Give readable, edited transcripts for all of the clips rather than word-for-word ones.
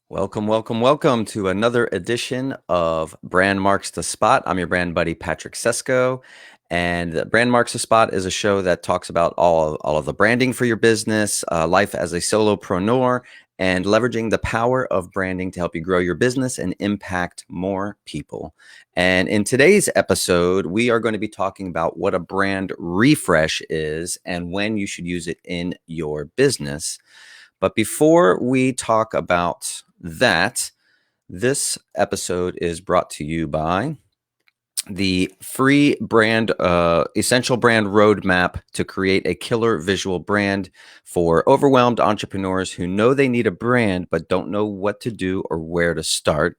Welcome, welcome, welcome to another edition of Brand Marks the Spot. I'm your brand buddy, Patrick Sesko. And Brand Marks the Spot is a show that talks about all of the branding for your business, life as a solopreneur, and leveraging the power of branding to help you grow your business and impact more people. And in today's episode, we are going to be talking about what a brand refresh is and when you should use it in your business. But before we talk about that, this episode is brought to you by the free brand essential brand roadmap to create a killer visual brand for overwhelmed entrepreneurs who know they need a brand but don't know what to do or where to start.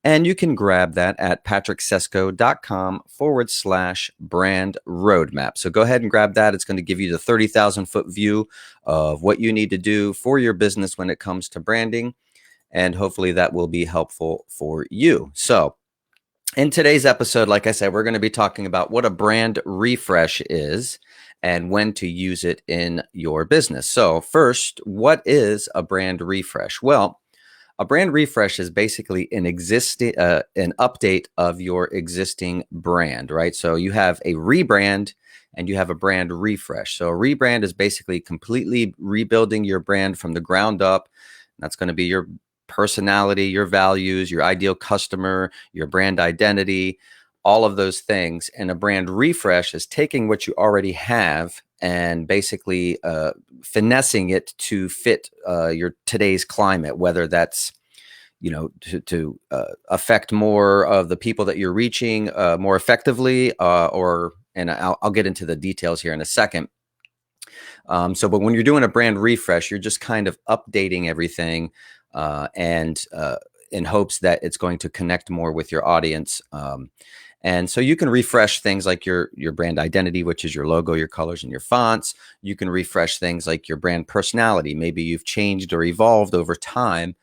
And you can grab that at patricksesko.com/brand roadmap. So go ahead and grab that. It's going to give you the 30,000 foot view of what you need to do for your business when it comes to branding. And hopefully that will be helpful for you. So in today's episode, like I said, we're going to be talking about what a brand refresh is and when to use it in your business. So first, what is a brand refresh? Well, a brand refresh is basically an update of your existing brand, right? So you have a rebrand and you have a brand refresh. So a rebrand is basically completely rebuilding your brand from the ground up. That's going to be your personality, your values, your ideal customer, your brand identity, all of those things. And a brand refresh is taking what you already have and basically finessing it to fit your today's climate, whether that's to affect more of the people that you're reaching more effectively, and I'll get into the details here in a second. But when you're doing a brand refresh, you're just kind of updating everything and in hopes that it's going to connect more with your audience. And so you can refresh things like your brand identity, which is your logo, your colors, and your fonts. You can refresh things like your brand personality. Maybe you've changed or evolved over time.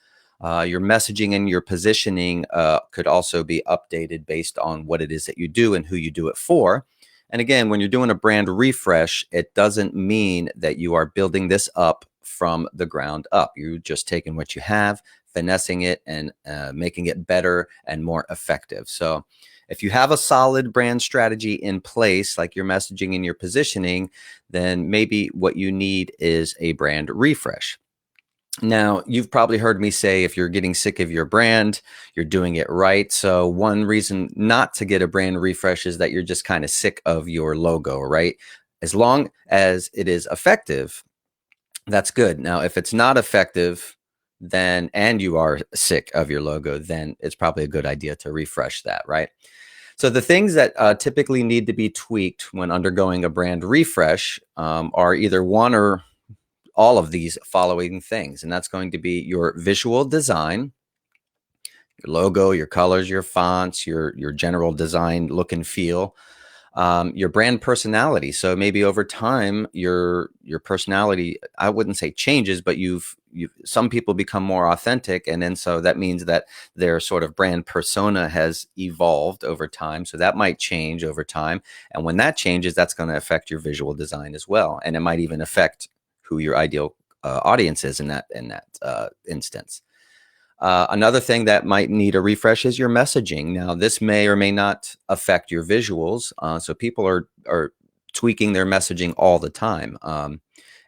Your messaging and your positioning could also be updated based on what it is that you do and who you do it for. And again, when you're doing a brand refresh, it doesn't mean that you are building this up from the ground up. You're just taking what you have, finessing it, and making it better and more effective. So if you have a solid brand strategy in place, like your messaging and your positioning, then maybe what you need is a brand refresh. Now, you've probably heard me say if you're getting sick of your brand, you're doing it right. So one reason not to get a brand refresh is that you're just kind of sick of your logo, right? As long as it is effective, that's good. Now, if it's not effective, then and you are sick of your logo, then it's probably a good idea to refresh that, right? So the things that typically need to be tweaked when undergoing a brand refresh are either one or all of these following things. And that's going to be your visual design, your logo, your colors, your fonts, your general design look and feel, your brand personality. So maybe over time, your personality, I wouldn't say changes, but you've some people become more authentic. And then so that means that their sort of brand persona has evolved over time. So that might change over time. And when that changes, that's going to affect your visual design as well. And it might even affect who your ideal audience is in that instance. Another thing that might need a refresh is your messaging. Now, this may or may not affect your visuals. So people are tweaking their messaging all the time,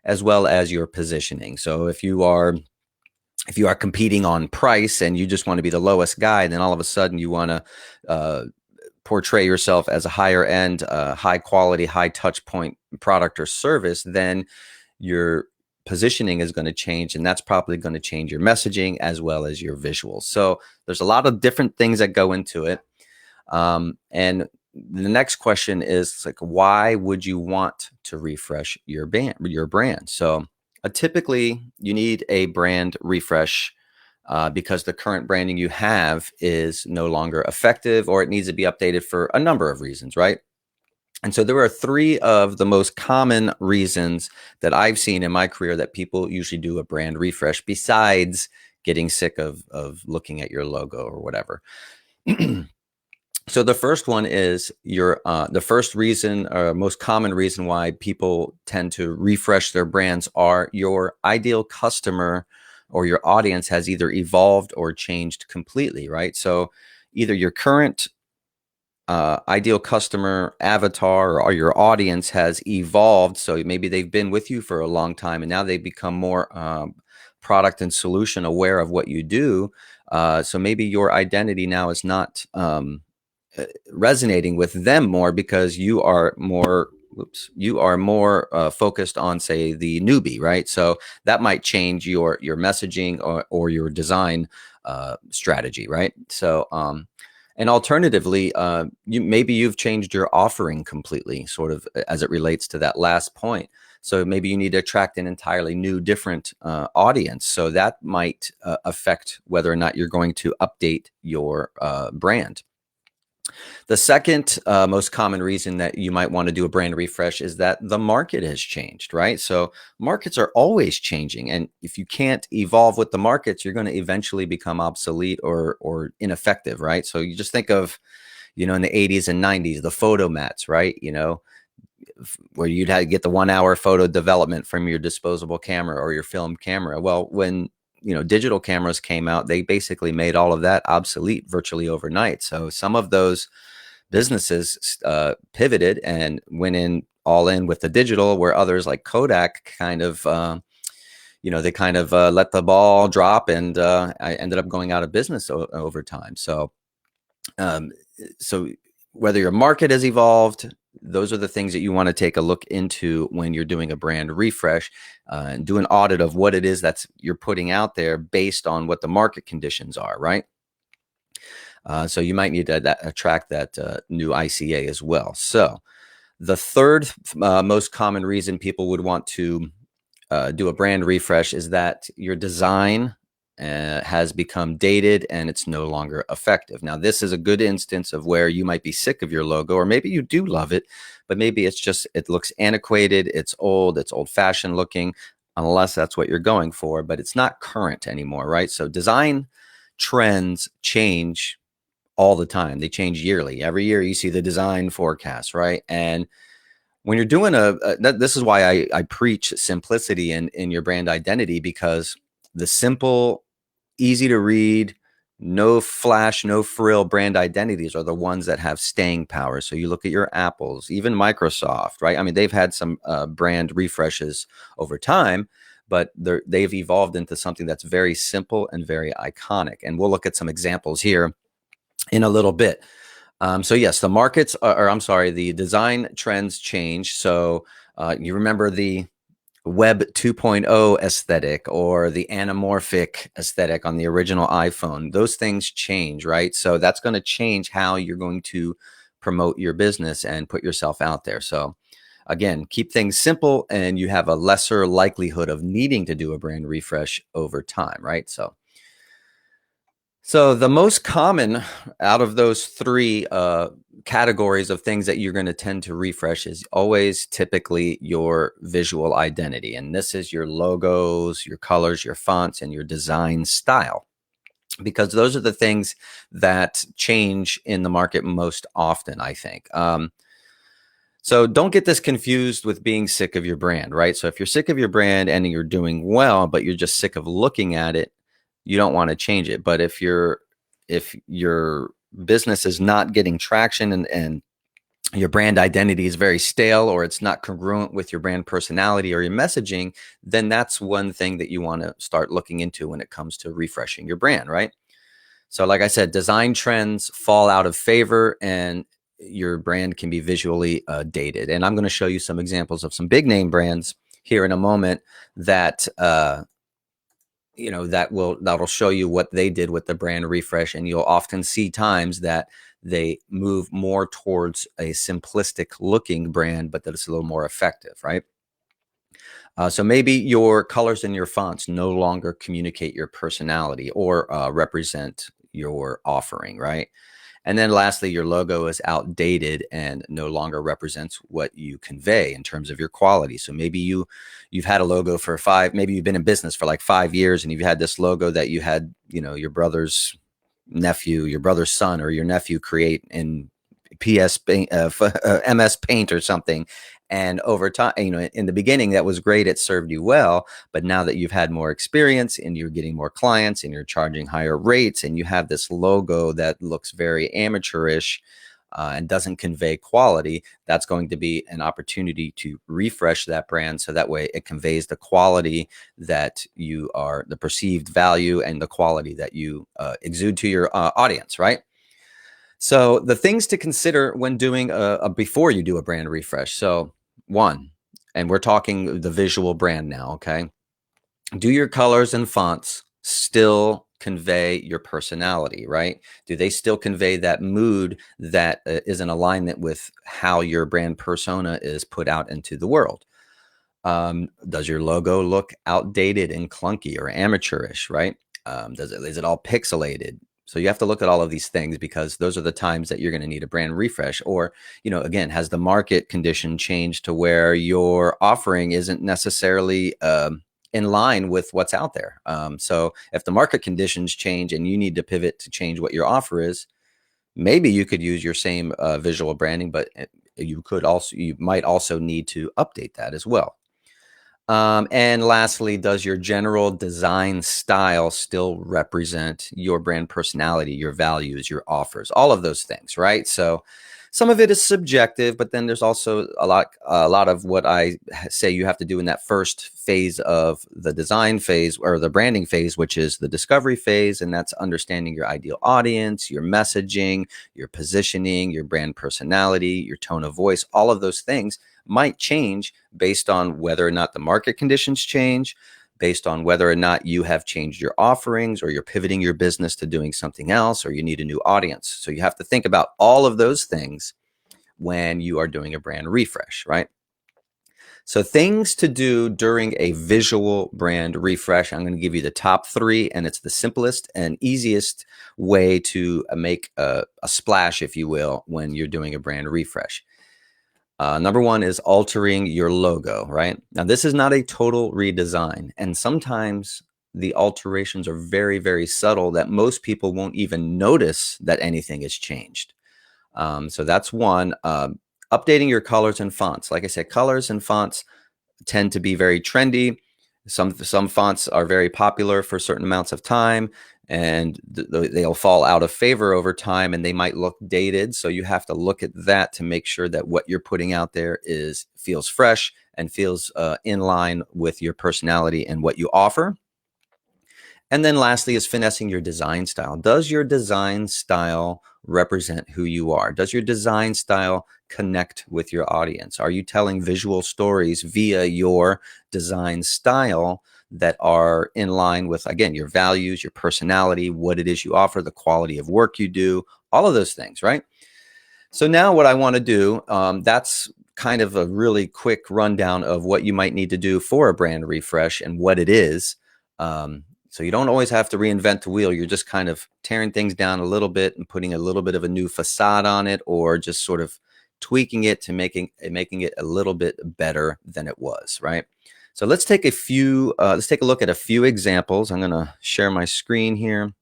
as well as your positioning. So if you are competing on price and you just want to be the lowest guy, then all of a sudden you want to portray yourself as a higher end, high quality, high touch point product or service, then your positioning is going to change, and that's probably going to change your messaging as well as your visuals. So there's a lot of different things that go into it. And the next question is like, why would you want to refresh your brand? So typically you need a brand refresh because the current branding you have is no longer effective, or it needs to be updated for a number of reasons, right? And so there are three of the most common reasons that I've seen in my career that people usually do a brand refresh besides getting sick of looking at your logo or whatever. So the first one is the first reason or most common reason why people tend to refresh their brands are your ideal customer or your audience has either evolved or changed completely, right? So either your current ideal customer avatar or your audience has evolved. So maybe they've been with you for a long time and now they've become more product and solution aware of what you do. So maybe your identity now is not resonating with them more because you are more focused on, say, the newbie, right? So that might change your messaging or your design strategy, right? So and alternatively, you've changed your offering completely, sort of as it relates to that last point. So maybe you need to attract an entirely new, different audience. So that might affect whether or not you're going to update your brand. The second most common reason that you might want to do a brand refresh is that the market has changed, right? So markets are always changing. And if you can't evolve with the markets, you're going to eventually become obsolete or ineffective, right? So you just think of, in the 80s and 90s, the photo mats, right? Where you'd have to get the 1 hour photo development from your disposable camera or your film camera. Well, when digital cameras came out, they basically made all of that obsolete virtually overnight. So some of those businesses pivoted and went all in with the digital, where others like Kodak kind of, let the ball drop, and I ended up going out of business over time. So, so whether your market has evolved, those are the things that you want to take a look into when you're doing a brand refresh, and do an audit of what it is you're putting out there based on what the market conditions are, right? So you might need to attract that new ICA as well. So the third most common reason people would want to do a brand refresh is that your design has become dated and it's no longer effective. Now, this is a good instance of where you might be sick of your logo, or maybe you do love it, but maybe it looks antiquated, it's old-fashioned looking, unless that's what you're going for, but it's not current anymore, right? So design trends change all the time. They change yearly. Every year you see the design forecast, right? And when you're doing this is why I preach simplicity in your brand identity, because the simple, easy to read, no flash, no frill brand identities are the ones that have staying power. So you look at your Apples, even Microsoft, right? I mean, they've had some brand refreshes over time, but they've evolved into something that's very simple and very iconic. And we'll look at some examples here in a little bit. So yes, the design trends change. So you remember the Web 2.0 aesthetic or the anamorphic aesthetic on the original iPhone. Those things change, right? So that's going to change how you're going to promote your business and put yourself out there. So again, keep things simple and you have a lesser likelihood of needing to do a brand refresh over time, right? So the most common out of those three categories of things that you're going to tend to refresh is always typically your visual identity. And this is your logos, your colors, your fonts, and your design style, because those are the things that change in the market most often, I think. So don't get this confused with being sick of your brand, right? So if you're sick of your brand and you're doing well, but you're just sick of looking at it, you don't want to change it. But if your business is not getting traction and your brand identity is very stale, or it's not congruent with your brand personality or your messaging, then that's one thing that you want to start looking into when it comes to refreshing your brand, right? So like I said, design trends fall out of favor and your brand can be visually dated. And I'm going to show you some examples of some big name brands here in a moment that that'll show you what they did with the brand refresh. And you'll often see times that they move more towards a simplistic looking brand, but that it's a little more effective, right? So maybe your colors and your fonts no longer communicate your personality or represent your offering, right? And then lastly, your logo is outdated and no longer represents what you convey in terms of your quality. So maybe you've had a logo for maybe you've been in business for like 5 years and you've had this logo that you had, your brother's nephew, your brother's son, or your nephew create and MS Paint or something. And over time, in the beginning, that was great. It served you well. But now that you've had more experience and you're getting more clients and you're charging higher rates and you have this logo that looks very amateurish and doesn't convey quality, that's going to be an opportunity to refresh that brand. So that way it conveys the quality that you are, the perceived value and the quality that you exude to your audience, right? So the things to consider when doing before you do a brand refresh. So one, and we're talking the visual brand now, okay? Do your colors and fonts still convey your personality, right? Do they still convey that mood that is in alignment with how your brand persona is put out into the world? Does your logo look outdated and clunky or amateurish, right? Is it all pixelated? So you have to look at all of these things because those are the times that you're going to need a brand refresh. Or, again, has the market condition changed to where your offering isn't necessarily in line with what's out there? So if the market conditions change and you need to pivot to change what your offer is, maybe you could use your same visual branding, but you might also need to update that as well. And lastly, does your general design style still represent your brand personality, your values, your offers, all of those things, right? So some of it is subjective, but then there's also a lot of what I say you have to do in that first phase of the design phase or the branding phase, which is the discovery phase. And that's understanding your ideal audience, your messaging, your positioning, your brand personality, your tone of voice. All of those things might change based on whether or not the market conditions change, based on whether or not you have changed your offerings or you're pivoting your business to doing something else or you need a new audience. So you have to think about all of those things when you are doing a brand refresh, right? So things to do during a visual brand refresh. I'm going to give you the top 3, and it's the simplest and easiest way to make a splash, if you will, when you're doing a brand refresh. Number 1 is altering your logo, right? Now, this is not a total redesign. And sometimes the alterations are very, very subtle that most people won't even notice that anything has changed. So that's one. Updating your colors and fonts. Like I said, colors and fonts tend to be very trendy. Some fonts are very popular for certain amounts of time, and they'll fall out of favor over time, and they might look dated. So you have to look at that to make sure that what you're putting out there feels fresh and feels in line with your personality and what you offer. And then lastly is finessing your design style. Does your design style represent who you are? Does your design style connect with your audience? Are you telling visual stories via your design style that are in line with, again, your values, your personality, what it is you offer, the quality of work you do, all of those things, right? So now what I want to do, that's kind of a really quick rundown of what you might need to do for a brand refresh and what it is. So you don't always have to reinvent the wheel. You're just kind of tearing things down a little bit and putting a little bit of a new facade on it, or just sort of tweaking it to making it a little bit better than it was, right? So let's take a look at a few examples. I'm going to share my screen here.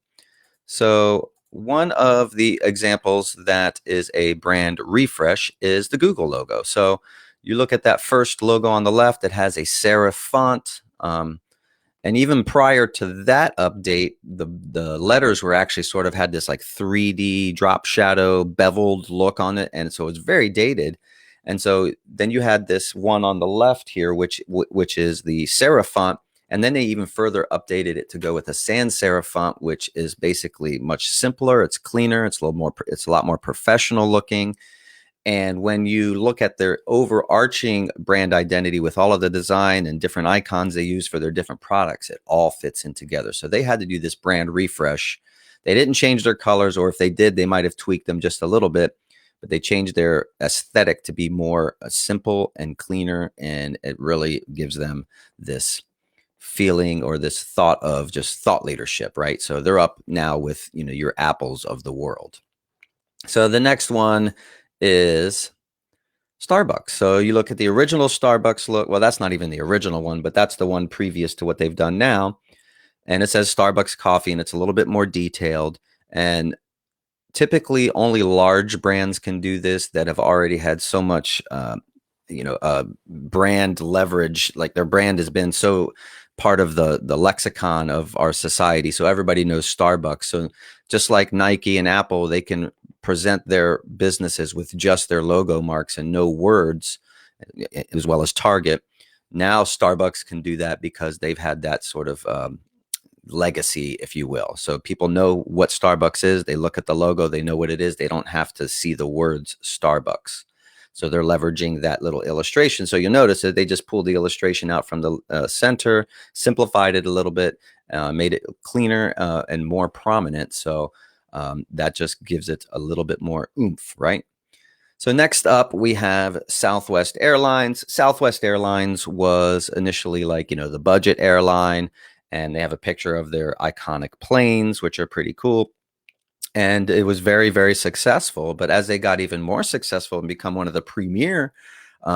So one of the examples that is a brand refresh is the Google logo. So you look at that first logo on the left, it has a serif font. And even prior to that update, the letters were actually sort of had this like 3D drop shadow beveled look on it. And so it's very dated. And so then you had this one on the left here, which is the serif font. And then they even further updated it to go with a sans serif font, which is basically much simpler. It's cleaner. It's a lot more professional looking. And when you look at their overarching brand identity with all of the design and different icons they use for their different products, it all fits in together. So they had to do this brand refresh. They didn't change their colors, or if they did, they might have tweaked them just a little bit, but they changed their aesthetic to be more simple and cleaner. And it really gives them this feeling or this thought of just thought leadership, right? So they're up now with, your Apples of the world. So the next one is Starbucks. So you look at the original Starbucks look. Well, that's not even the original one, but that's the one previous to what they've done now. And it says Starbucks coffee, and it's a little bit more detailed. And Typically, only large brands can do this that have already had so much, brand leverage. Like their brand has been so part of the lexicon of our society. So everybody knows Starbucks. So just like Nike and Apple, they can present their businesses with just their logo marks and no words, as well as Target. Now Starbucks can do that because they've had that sort of legacy, if you will. So people know what Starbucks is. They look at the logo, they know what it is. They don't have to see the words Starbucks. So they're leveraging that little illustration. So you'll notice that they just pulled the illustration out from the center, simplified it a little bit, made it cleaner and more prominent. So that just gives it a little bit more oomph, right? So next up, we have Southwest Airlines. Southwest Airlines was initially like, the budget airline, and they have a picture of their iconic planes, which are pretty cool. And it was very, very successful. But as they got even more successful and become one of the premier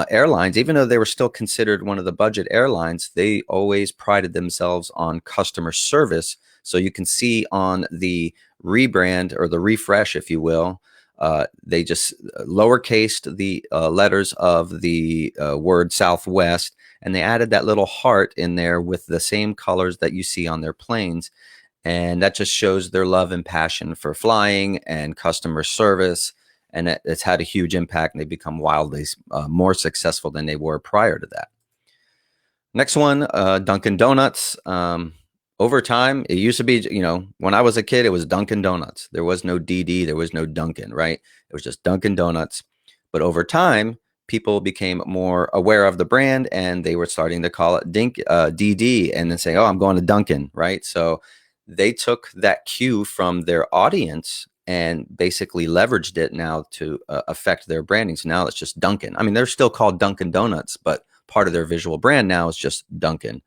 airlines, even though they were still considered one of the budget airlines, they always prided themselves on customer service. So you can see on the rebrand or the refresh, if you will, they just lowercased the letters of the word Southwest, and they added that little heart in there with the same colors that you see on their planes. And that just shows their love and passion for flying and customer service. And it's had a huge impact, and they've become wildly more successful than they were prior to that. Next one, Dunkin' Donuts. Over time, it used to be, when I was a kid, it was Dunkin' Donuts. There was no DD, there was no Dunkin', right? It was just Dunkin' Donuts. But over time, people became more aware of the brand, and they were starting to call it DD, and then saying, "Oh, I'm going to Dunkin'," right? So they took that cue from their audience and basically leveraged it now to affect their branding. So now it's just Dunkin'. I mean, they're still called Dunkin' Donuts, but part of their visual brand now is just Dunkin'.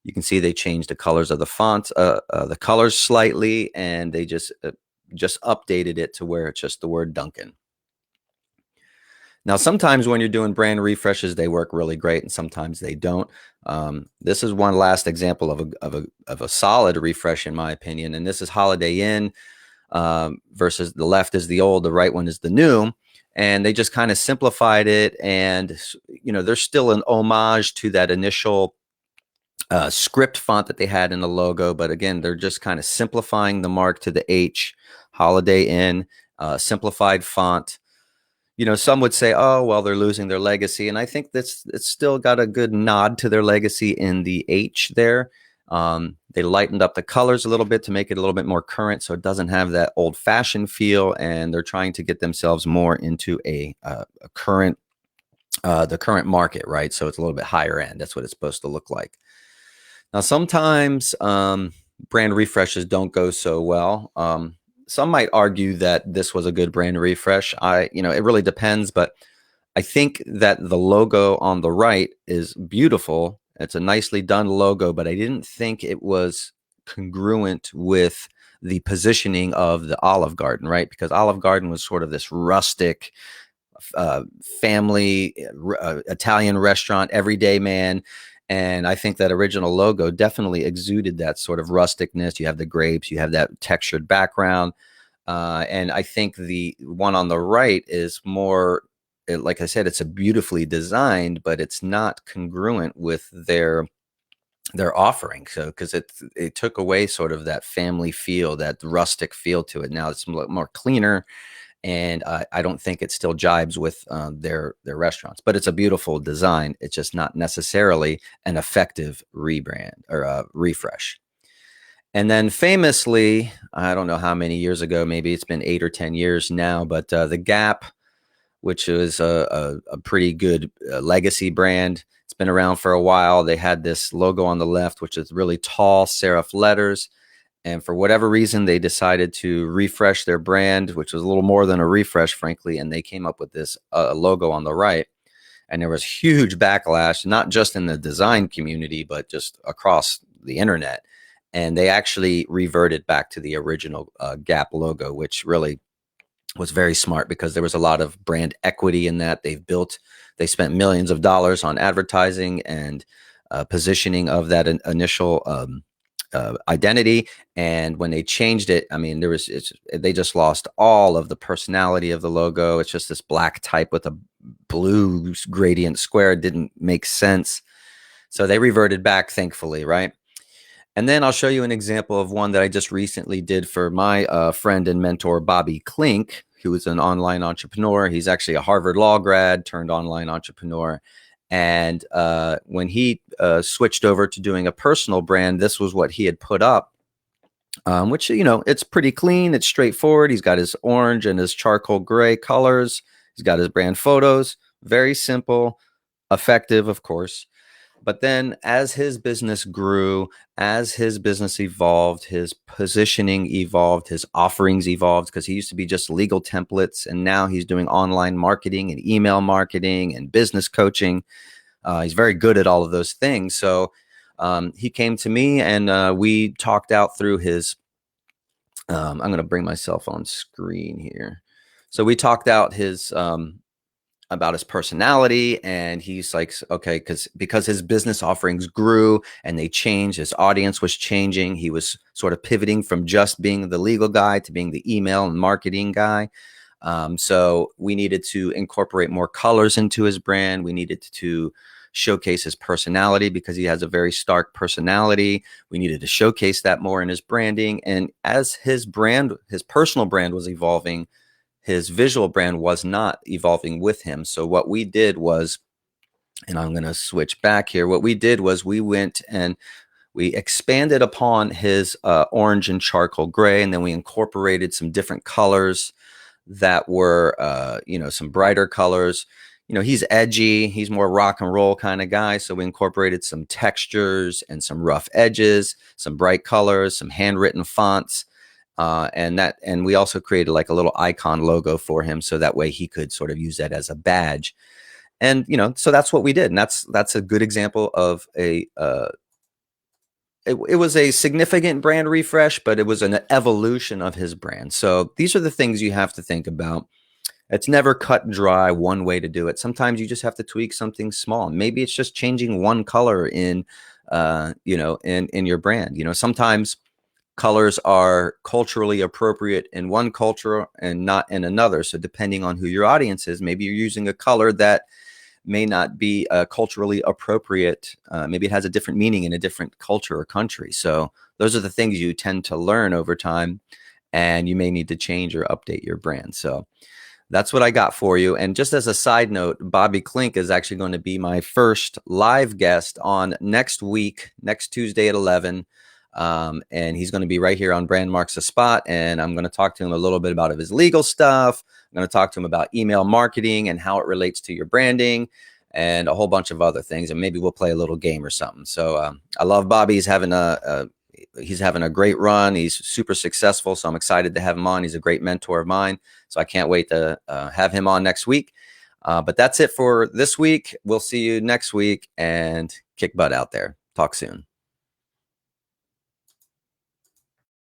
You can see they changed the colors of the font, the colors slightly, and they just updated it to where it's just the word Dunkin'. Now, sometimes when you're doing brand refreshes, they work really great, and sometimes they don't. This is one last example of a solid refresh, in my opinion, and this is Holiday Inn versus the left is the old, the right one is the new. And they just kind of simplified it, and there's still an homage to that initial script font that they had in the logo, but again, they're just kind of simplifying the mark to the H, Holiday Inn, simplified font. Some would say, oh, well, they're losing their legacy. And I think it's still got a good nod to their legacy in the H there. They lightened up the colors a little bit to make it a little bit more current, so it doesn't have that old fashioned feel. And they're trying to get themselves more into a current, the current market, right? So it's a little bit higher end. That's what it's supposed to look like. Now, sometimes brand refreshes don't go so well. Some might argue that this was a good brand refresh. It really depends, but I think that the logo on the right is beautiful. It's a nicely done logo, but I didn't think it was congruent with the positioning of the Olive Garden, right? Because Olive Garden was sort of this rustic, family, Italian restaurant, everyday man. And I think that original logo definitely exuded that sort of rusticness. You have the grapes, you have that textured background. And I think the one on the right is more, like I said, it's a beautifully designed, but it's not congruent with their offering. So, because it took away sort of that family feel, that rustic feel to it. Now it's more cleaner. And I don't think it still jibes with their restaurants, but it's a beautiful design. It's just not necessarily an effective rebrand or refresh. And then famously, I don't know how many years ago, maybe it's been 8 or 10 years now, but the Gap, which is a pretty good legacy brand. It's been around for a while. They had this logo on the left, which is really tall serif letters. And for whatever reason, they decided to refresh their brand, which was a little more than a refresh, frankly. And they came up with this logo on the right. And there was huge backlash, not just in the design community, but just across the internet. And they actually reverted back to the original Gap logo, which really was very smart because there was a lot of brand equity in that. They spent millions of dollars on advertising and positioning of that initial identity. And when they changed it, I mean, they just lost all of the personality of the logo. It's just this black type with a blue gradient square. It didn't make sense. So they reverted back, thankfully, right? And then I'll show you an example of one that I just recently did for my friend and mentor, Bobby Klink, who is an online entrepreneur. He's actually a Harvard Law grad turned online entrepreneur. And when he switched over to doing a personal brand, this was what he had put up, which, it's pretty clean. It's straightforward. He's got his orange and his charcoal gray colors. He's got his brand photos. Very simple, effective, of course. But then as his business grew, as his business evolved, his positioning evolved, his offerings evolved, because he used to be just legal templates. And now he's doing online marketing and email marketing and business coaching. He's very good at all of those things. So he came to me and we talked out through his, I'm going to bring myself on screen here. So we talked out his, about his personality, and he's like, okay, because his business offerings grew and they changed, his audience was changing. He was sort of pivoting from just being the legal guy to being the email and marketing guy. So we needed to incorporate more colors into his brand. We needed to showcase his personality because he has a very stark personality. We needed to showcase that more in his branding. And as his personal brand was evolving, his visual brand was not evolving with him. So what we did was, and I'm going to switch back here. What we did was we went and we expanded upon his orange and charcoal gray, and then we incorporated some different colors that were, some brighter colors. He's edgy. He's more rock and roll kind of guy. So we incorporated some textures and some rough edges, some bright colors, some handwritten fonts. And we also created like a little icon logo for him, so that way he could sort of use that as a badge. And, so that's what we did. And that's a good example of it was a significant brand refresh, but it was an evolution of his brand. So these are the things you have to think about. It's never cut and dry one way to do it. Sometimes you just have to tweak something small. Maybe it's just changing one color in your brand. Sometimes colors are culturally appropriate in one culture and not in another. So depending on who your audience is, maybe you're using a color that may not be culturally appropriate. Maybe it has a different meaning in a different culture or country. So those are the things you tend to learn over time, and you may need to change or update your brand. So that's what I got for you. And just as a side note, Bobby Klink is actually going to be my first live guest on next Tuesday at 11. And he's going to be right here on Brand Marks the Spot. And I'm going to talk to him a little bit about his legal stuff. I'm going to talk to him about email marketing and how it relates to your branding and a whole bunch of other things. And maybe we'll play a little game or something. So I love Bobby. He's having a great run. He's super successful. So I'm excited to have him on. He's a great mentor of mine. So I can't wait to have him on next week. But that's it for this week. We'll see you next week, and kick butt out there. Talk soon.